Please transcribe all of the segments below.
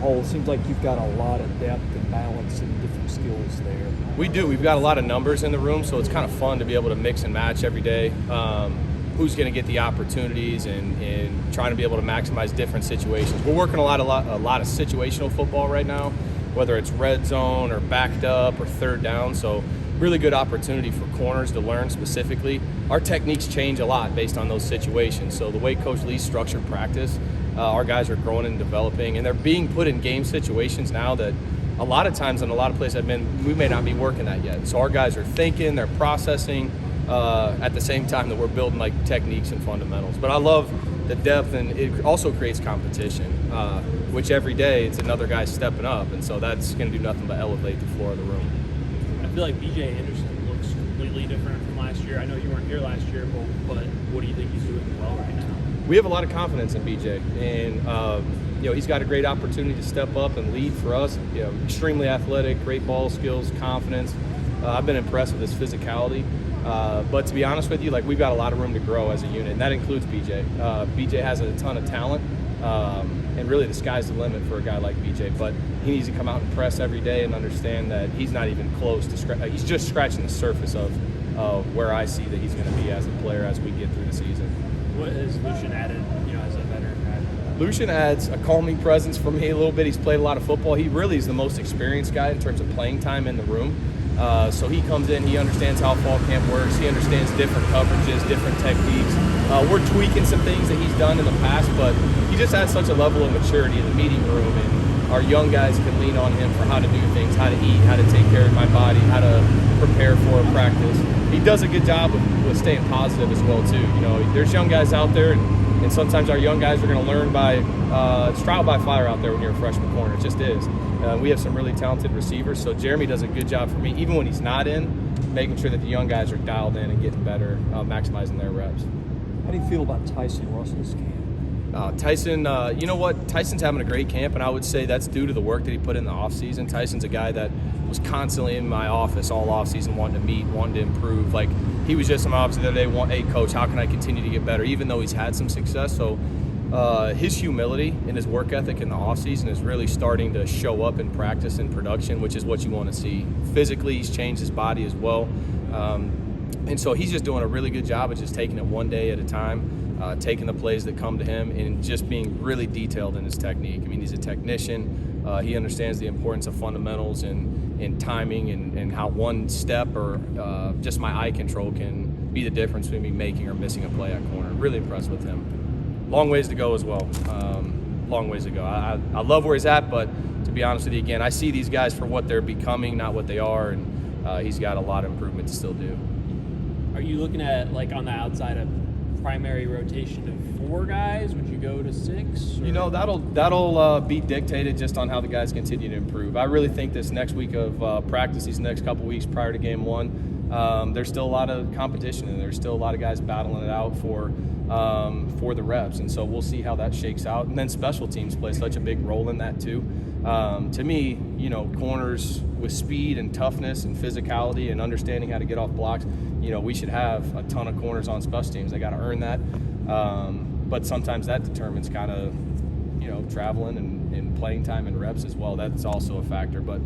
whole, it seems like you've got a lot of depth and balance and different skills there. We do. We've got a lot of numbers in the room, so it's kind of fun to be able to mix and match every day. Who's going to get the opportunities and trying to be able to maximize different situations. We're working a lot of situational football right now, whether it's red zone or backed up or third down. So really good opportunity for corners to learn specifically. Our techniques change a lot based on those situations. So the way Coach Lee structured practice, our guys are growing and developing, and they're being put in game situations now that a lot of times in a lot of places we may not be working that yet. So our guys are thinking, they're processing at the same time that we're building like techniques and fundamentals. But I love the depth, and it also creates competition, which every day it's another guy stepping up, and so that's going to do nothing but elevate the floor of the room. I feel like B.J. Anderson looks completely different from last year. I know you weren't here last year, but what do you think he's doing well right now? We have a lot of confidence in B.J., and he's got a great opportunity to step up and lead for us. Extremely athletic, great ball skills, confidence. I've been impressed with his physicality. But to be honest with you, we've got a lot of room to grow as a unit, and that includes BJ. BJ has a ton of talent, and really the sky's the limit for a guy like BJ. But he needs to come out and press every day and understand that he's not even close to he's just scratching the surface of where I see that he's going to be as a player as we get through the season. What has Lucian added, as a veteran guy? Lucian adds a calming presence for me a little bit. He's played a lot of football. He really is the most experienced guy in terms of playing time in the room. So he comes in, he understands how fall camp works, he understands different coverages, different techniques. We're tweaking some things that he's done in the past, but he just has such a level of maturity in the meeting room, and our young guys can lean on him for how to do things, how to eat, how to take care of my body, how to prepare for a practice. He does a good job with staying positive as well too. There's young guys out there, and sometimes our young guys are going to learn by it's trial by fire out there when you're a freshman corner. It just is. We have some really talented receivers, so Jeremy does a good job for me, even when he's not in, making sure that the young guys are dialed in and getting better, maximizing their reps. How do you feel about Tyson Russell's camp? Tyson, you know what? Tyson's having a great camp, and I would say that's due to the work that he put in the offseason. Tyson's a guy that was constantly in my office all offseason wanting to meet, wanting to improve. He was just in my office the other day, hey, Coach, how can I continue to get better, even though he's had some success? So his humility and his work ethic in the offseason is really starting to show up in practice and production, which is what you want to see. Physically, he's changed his body as well. And so he's just doing a really good job of just taking it one day at a time, taking the plays that come to him and just being really detailed in his technique. He's a technician. He understands the importance of fundamentals and timing and how one step or just my eye control can be the difference between me making or missing a play at corner. Really impressed with him. Long ways to go as well. Long ways to go. I love where he's at, but to be honest with you, again, I see these guys for what they're becoming, not what they are, and he's got a lot of improvement to still do. Are you looking at, on the outside of primary rotation of 4 guys? Would you go to 6? Or? That'll be dictated just on how the guys continue to improve. I really think this next week of practice, these next couple weeks prior to game 1, there's still a lot of competition, and there's still a lot of guys battling it out for the reps, and so we'll see how that shakes out. And then special teams play such a big role in that too. To me, corners with speed and toughness and physicality and understanding how to get off blocks, we should have a ton of corners on special teams. They got to earn that, but sometimes that determines kind of traveling and playing time and reps as well. That's also a factor. But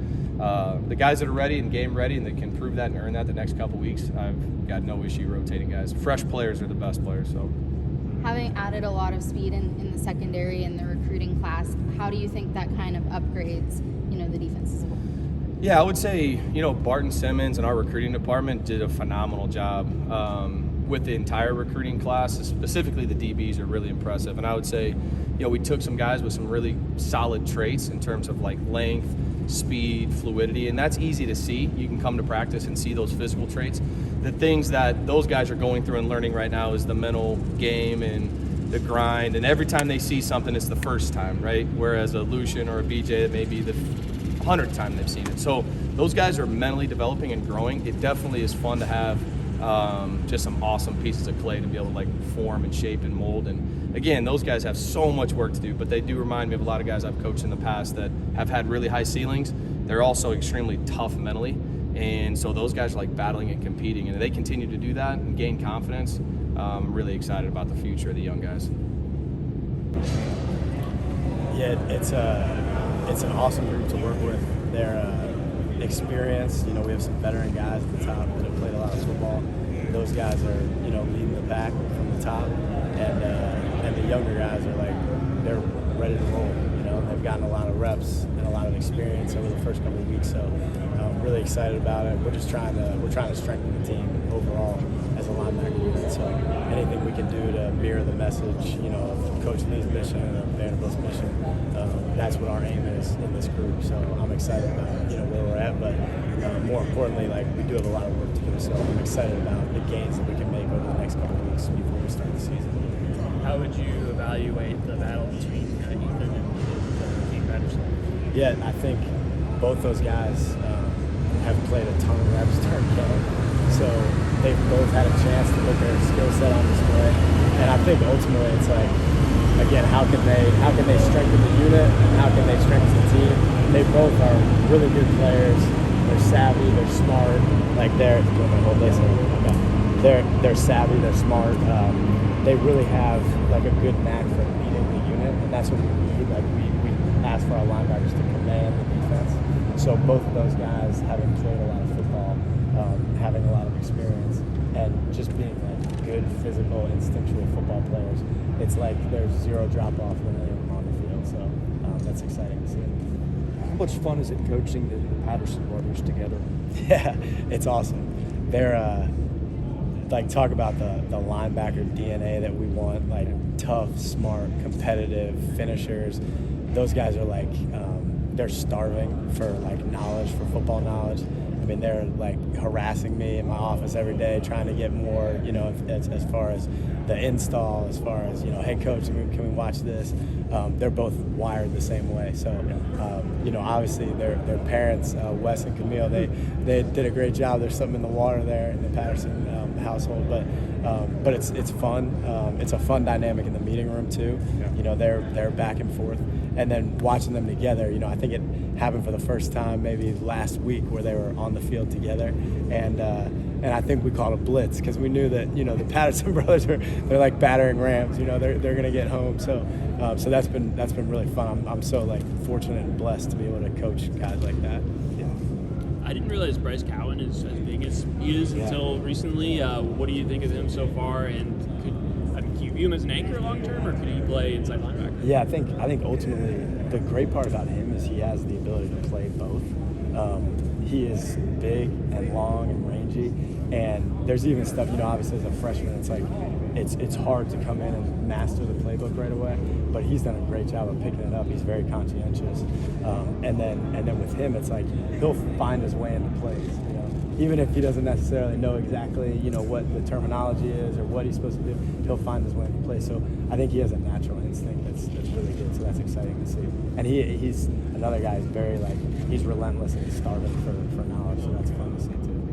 the guys that are ready and game ready and that can prove that and earn that the next couple weeks, I've got no issue rotating guys. Fresh players are the best players. So, having added a lot of speed in the secondary and the recruiting class, how do you think that kind of upgrades the defense as well? Yeah, I would say Barton Simmons and our recruiting department did a phenomenal job with the entire recruiting class. Specifically, the DBs are really impressive, and I would say we took some guys with some really solid traits in terms of length, speed, fluidity, and that's easy to see. You can come to practice and see those physical traits. The things that those guys are going through and learning right now is the mental game and the grind, and every time they see something, it's the first time, right? Whereas a Lucian or a BJ, it may be the 100th time they've seen it. So those guys are mentally developing and growing. It definitely is fun to have just some awesome pieces of clay to be able to form and shape and mold. And again, those guys have so much work to do, but they do remind me of a lot of guys I've coached in the past that have had really high ceilings. They're also extremely tough mentally, and so those guys are battling and competing, and they continue to do that and gain confidence. I'm really excited about the future of the young guys. Yeah, it's it's an awesome group to work with. They're experienced. You know, we have some veteran guys at the top that have played a lot of football. Those guys are, you know, leading the pack from the top, and the younger guys are like, they're ready to roll. You know, they've gotten a lot of reps and a lot of experience over the first couple of weeks. So I'm really excited about it. We're trying to strengthen the team overall as a linebacker unit. So anything we can do to mirror the message, you know, of Coach Lee's mission and of Vanderbilt's mission, that's what our aim is in this group. So I'm excited about, you know, where we're at, but more importantly, like, we do have a lot of work to do. So I'm excited about the gains that we can make over the next couple of weeks before we start the season. How would you evaluate the battle between Ethan and Keith Patterson? Yeah, I think both those guys have played a ton of reps during camp, so they've both had a chance to put their skill set on display. And I think ultimately it's like, again, how can they strengthen the unit and how can they strengthen the team? They both are really good players. They're savvy. They're smart. Like they're savvy. They're smart. They really have like a good knack for leading the unit, and that's what we need. Like we ask for our linebackers to command the defense. So both of those guys, having played a lot of football, having a lot of experience, and just being like good physical, instinctual football players, it's like there's zero drop off when they're on the field. So that's exciting to see. How much fun is it coaching the Patterson brothers together? Yeah, it's awesome. They're like, talk about the linebacker DNA that we want, like tough, smart, competitive finishers. Those guys are like, they're starving for like knowledge, for football knowledge. I mean, they're like harassing me in my office every day, trying to get more, you know, as far as the install, as far as, you know, hey coach, can we watch this? They're both wired the same way. So, you know, obviously their parents, Wes and Camille, they did a great job. There's something in the water there in the Patterson household, but it's fun. It's a fun dynamic in the meeting room too. Yeah. You know, they're back and forth, and then watching them together. You know, I think it happened for the first time maybe last week where they were on the field together, and I think we called a blitz because we knew that, you know, the Patterson brothers they're like battering rams. You know, they're gonna get home. So that's been really fun. I'm so like fortunate and blessed to be able to coach guys like that. Yeah. I didn't realize Bryce Cowan is as big as he is until recently. What do you think of him so far? And can you view him as an anchor long term, or could he play inside linebacker? Yeah, I think ultimately the great part about him is he has the ability to play both. He is big and long and rangy, and there's even stuff, you know, obviously as a freshman, it's like it's hard to come in and master the playbook right away, but he's done a great job of picking it up. He's very conscientious, and then with him, it's like he'll find his way into plays. You know, even if he doesn't necessarily know exactly, you know, what the terminology is or what he's supposed to do, he'll find his way into play. So I think he has a natural instinct that's really good. So that's exciting to see. And he's another guy who's very like, he's relentless and he's starving for knowledge. So that's fun to see too.